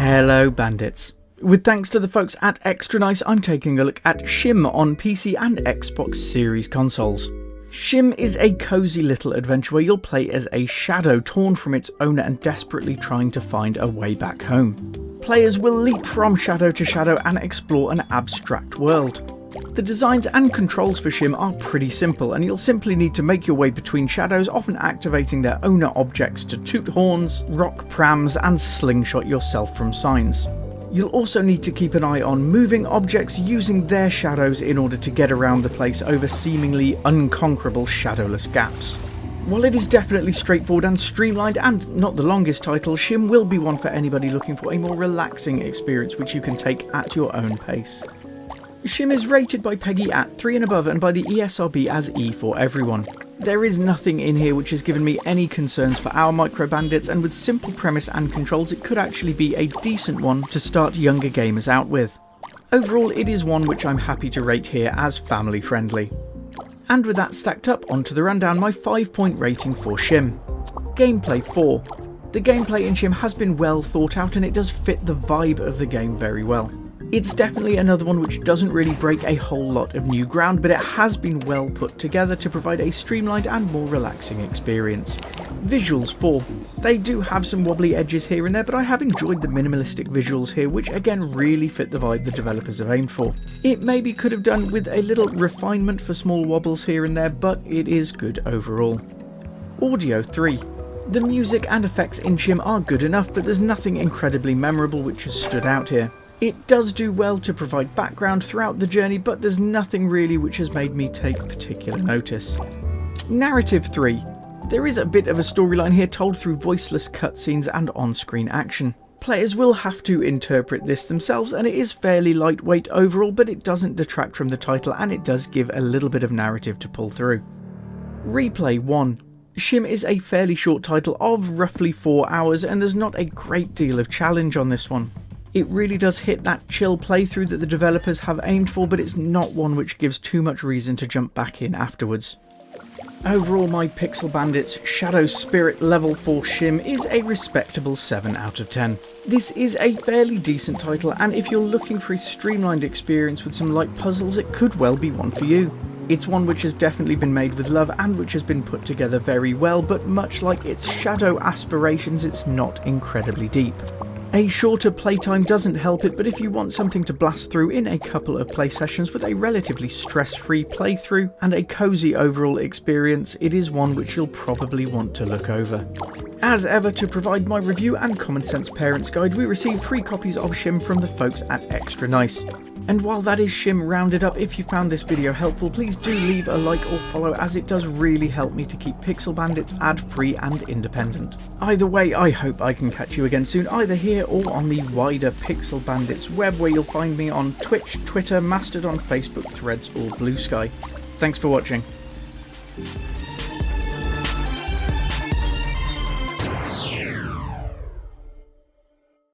Hello bandits. With thanks to the folks at ExtraNice, I'm taking a look at SCHiM on PC and Xbox Series consoles. SCHiM is a cosy little adventure where you'll play as a shadow torn from its owner and desperately trying to find a way back home. Players will leap from shadow to shadow and explore an abstract world. The designs and controls for SCHiM are pretty simple, and you'll simply need to make your way between shadows, often activating their owner objects to toot horns, rock prams and slingshot yourself from signs. You'll also need to keep an eye on moving objects using their shadows in order to get around the place over seemingly unconquerable shadowless gaps. While it is definitely straightforward and streamlined and not the longest title, SCHiM will be one for anybody looking for a more relaxing experience which you can take at your own pace. SCHiM is rated by PEGI at 3 and above and by the ESRB as E for everyone. There is nothing in here which has given me any concerns for our micro bandits, and with simple premise and controls it could actually be a decent one to start younger gamers out with. Overall it is one which I'm happy to rate here as family friendly. And with that stacked up, onto the rundown, my 5-point rating for SCHiM. Gameplay 4. The gameplay in SCHiM has been well thought out and it does fit the vibe of the game very well. It's definitely another one which doesn't really break a whole lot of new ground, but it has been well put together to provide a streamlined and more relaxing experience. Visuals 4. They do have some wobbly edges here and there, but I have enjoyed the minimalistic visuals here, which again really fit the vibe the developers have aimed for. It maybe could have done with a little refinement for small wobbles here and there, but it is good overall. Audio 3. The music and effects in SCHiM are good enough, but there's nothing incredibly memorable which has stood out here. It does do well to provide background throughout the journey, but there's nothing really which has made me take particular notice. Narrative 3. There is a bit of a storyline here told through voiceless cutscenes and on-screen action. Players will have to interpret this themselves, and it is fairly lightweight overall, but it doesn't detract from the title and it does give a little bit of narrative to pull through. Replay 1. SCHiM is a fairly short title of roughly 4 hours, and there's not a great deal of challenge on this one. It really does hit that chill playthrough that the developers have aimed for, but it's not one which gives too much reason to jump back in afterwards. Overall, my Pixel Bandits Shadow Spirit level for SCHiM is a respectable 7 out of 10. This is a fairly decent title, and if you're looking for a streamlined experience with some light puzzles, it could well be one for you. It's one which has definitely been made with love and which has been put together very well, but much like its Shadow aspirations, it's not incredibly deep. A shorter playtime doesn't help it, but if you want something to blast through in a couple of play sessions with a relatively stress-free playthrough and a cozy overall experience, it is one which you'll probably want to look over. As ever, to provide my review and common sense parents guide, we received 3 copies of SCHiM from the folks at ExtraNice. And while that is SCHiM rounded up, if you found this video helpful, please do leave a like or follow, as it does really help me to keep Pixel Bandits ad-free and independent. Either way, I hope I can catch you again soon, either here or on the wider Pixel Bandits web, where you'll find me on Twitch, Twitter, Mastodon, Facebook, Threads or Blue Sky. Thanks for watching.